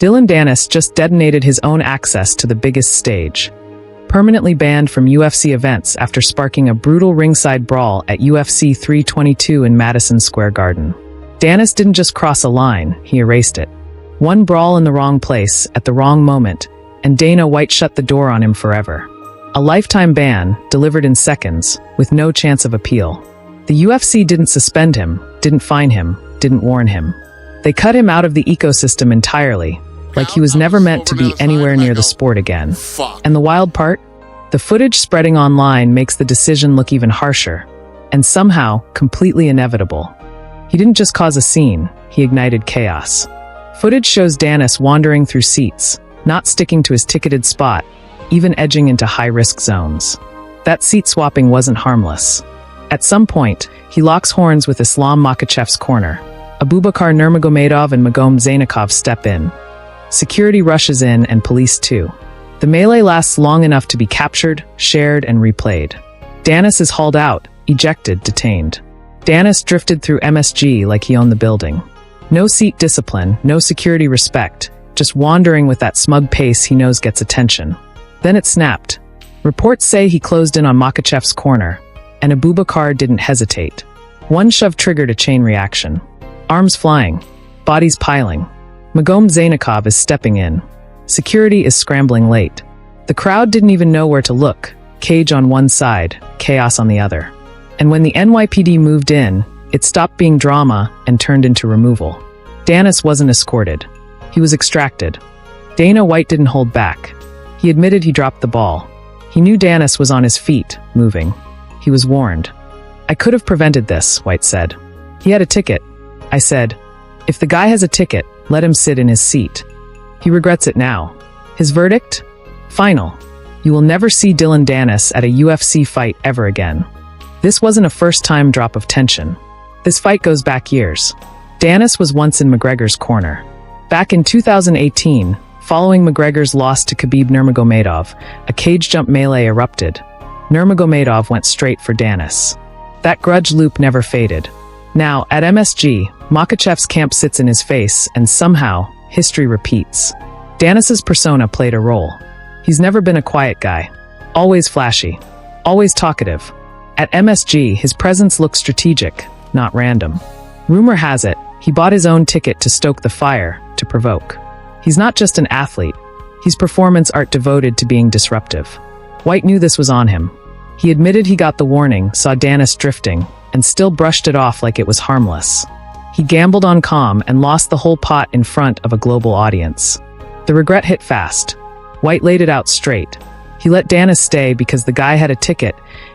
Dillon Danis just detonated his own access to the biggest stage. Permanently banned from UFC events after sparking a brutal ringside brawl at UFC 322 in Madison Square Garden. Danis didn't just cross a line, he erased it. One brawl in the wrong place, at the wrong moment, and Dana White shut the door on him forever. A lifetime ban, delivered in seconds, with no chance of appeal. The UFC didn't suspend him, didn't fine him, didn't warn him. They cut him out of the ecosystem entirely, like he was never meant to be anywhere near the sport again. And the wild part? The footage spreading online makes the decision look even harsher, and somehow completely inevitable. He didn't just cause a scene, he ignited chaos. Footage shows Danis wandering through seats, not sticking to his ticketed spot, even edging into high-risk zones. That seat swapping wasn't harmless. At some point, he locks horns with Islam Makhachev's corner. Abubakar Nurmagomedov and Magom Zainakov step in. Security rushes in and police too. The melee lasts long enough to be captured, shared, and replayed. Danis is hauled out, ejected, detained. Danis drifted through MSG like he owned the building. No seat discipline, no security respect, just wandering with that smug pace he knows gets attention. Then it snapped. Reports say he closed in on Makhachev's corner, and Abubakar didn't hesitate. One shove triggered a chain reaction. Arms flying, bodies piling. Magom Zainakov is stepping in. Security is scrambling late. The crowd didn't even know where to look. Cage on one side, chaos on the other. And when the NYPD moved in, it stopped being drama and turned into removal. Danis wasn't escorted. He was extracted. Dana White didn't hold back. He admitted he dropped the ball. He knew Danis was on his feet, moving. He was warned. "I could have prevented this," White said. "He had a ticket." I said, "If the guy has a ticket, let him sit in his seat." He regrets it now. His verdict? Final. You will never see Dillon Danis at a UFC fight ever again. This wasn't a first-time drop of tension. This fight goes back years. Danis was once in McGregor's corner. Back in 2018, following McGregor's loss to Khabib Nurmagomedov, a cage jump melee erupted. Nurmagomedov went straight for Danis. That grudge loop never faded. Now, at MSG, Makhachev's camp sits in his face, and somehow, history repeats. Danis's persona played a role. He's never been a quiet guy. Always flashy. Always talkative. At MSG, his presence looks strategic, not random. Rumor has it, he bought his own ticket to stoke the fire, to provoke. He's not just an athlete. He's performance art devoted to being disruptive. White knew this was on him. He admitted he got the warning, saw Danis drifting, and still brushed it off like it was harmless. He gambled on calm and lost the whole pot in front of a global audience. The regret hit fast. White laid it out straight. He let Danis stay because the guy had a ticket,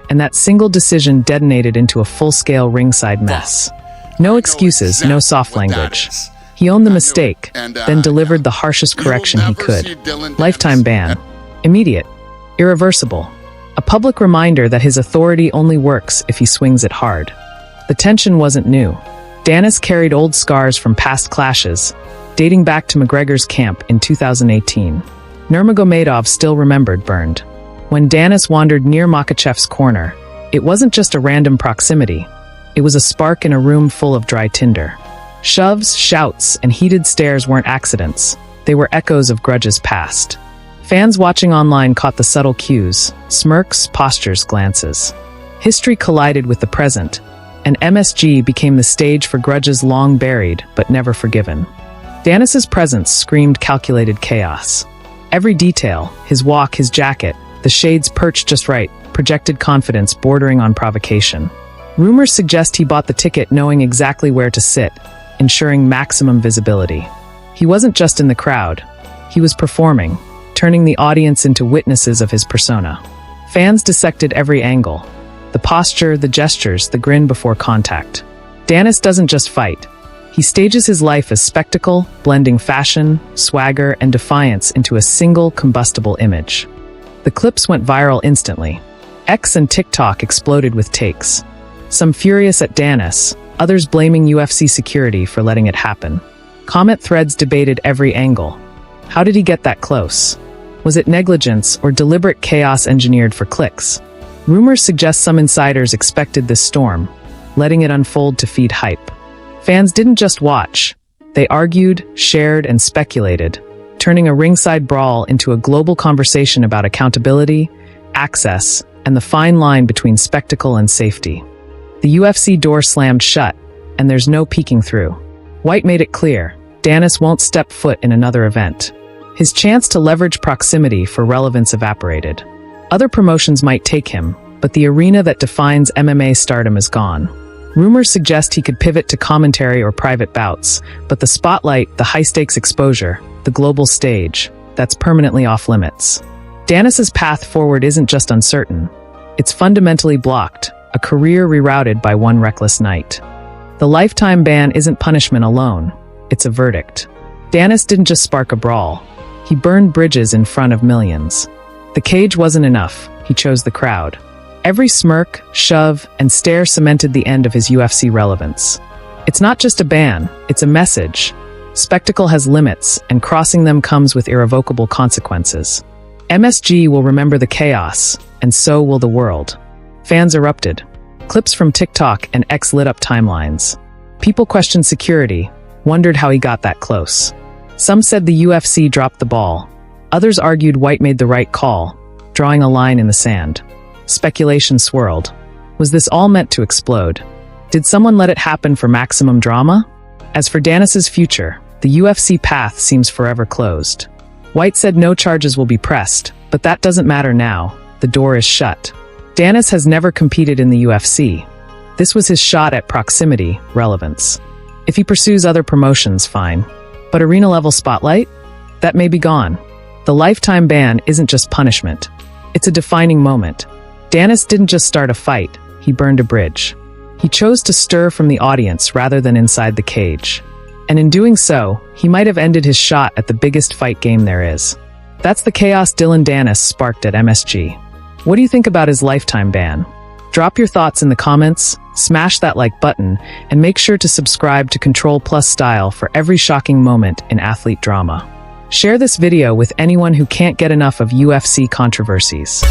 and that single decision detonated into a full-scale ringside mess. No excuses, no soft language. He owned the mistake, then delivered the harshest correction he could. Lifetime ban. Immediate. Irreversible. A public reminder that his authority only works if he swings it hard. The tension wasn't new. Danis carried old scars from past clashes, dating back to McGregor's camp in 2018. Nurmagomedov still remembered burned. When Danis wandered near Makhachev's corner, it wasn't just a random proximity. It was a spark in a room full of dry tinder. Shoves, shouts, and heated stares weren't accidents. They were echoes of grudges past. Fans watching online caught the subtle cues, smirks, postures, glances. History collided with the present, and MSG became the stage for grudges long buried but never forgiven. Danis's presence screamed calculated chaos. Every detail, his walk, his jacket, the shades perched just right, projected confidence bordering on provocation. Rumors suggest he bought the ticket knowing exactly where to sit, ensuring maximum visibility. He wasn't just in the crowd. He was performing, turning the audience into witnesses of his persona. Fans dissected every angle. The posture, the gestures, the grin before contact. Danis doesn't just fight. He stages his life as spectacle, blending fashion, swagger, and defiance into a single combustible image. The clips went viral instantly. X and TikTok exploded with takes. Some furious at Danis, others blaming UFC security for letting it happen. Comment threads debated every angle. How did he get that close? Was it negligence or deliberate chaos engineered for clicks? Rumors suggest some insiders expected this storm, letting it unfold to feed hype. Fans didn't just watch. They argued, shared, and speculated, turning a ringside brawl into a global conversation about accountability, access, and the fine line between spectacle and safety. The UFC door slammed shut, and there's no peeking through. White made it clear, Danis won't step foot in another event. His chance to leverage proximity for relevance evaporated. Other promotions might take him, but the arena that defines MMA stardom is gone. Rumors suggest he could pivot to commentary or private bouts, but the spotlight, the high-stakes exposure, the global stage, that's permanently off limits. Danis's path forward isn't just uncertain. It's fundamentally blocked, a career rerouted by one reckless night. The lifetime ban isn't punishment alone. It's a verdict. Danis didn't just spark a brawl. He burned bridges in front of millions. The cage wasn't enough. He chose the crowd. Every smirk, shove, and stare cemented the end of his UFC relevance. It's not just a ban, it's a message. Spectacle has limits, and crossing them comes with irrevocable consequences. MSG will remember the chaos, and so will the world. Fans erupted. Clips from TikTok and X lit up timelines. People questioned security, wondered how he got that close. Some said the UFC dropped the ball. Others argued White made the right call, drawing a line in the sand. Speculation swirled. Was this all meant to explode? Did someone let it happen for maximum drama? As for Danis's future, the UFC path seems forever closed. White said no charges will be pressed, but that doesn't matter now. The door is shut. Danis has never competed in the UFC. This was his shot at proximity, relevance. If he pursues other promotions, fine. But arena-level spotlight? That may be gone. The lifetime ban isn't just punishment. It's a defining moment. Danis didn't just start a fight, he burned a bridge. He chose to stir from the audience rather than inside the cage. And in doing so, he might have ended his shot at the biggest fight game there is. That's the chaos Dillon Danis sparked at MSG. What do you think about his lifetime ban? Drop your thoughts in the comments, smash that like button, and make sure to subscribe to Control Plus Style for every shocking moment in athlete drama. Share this video with anyone who can't get enough of UFC controversies.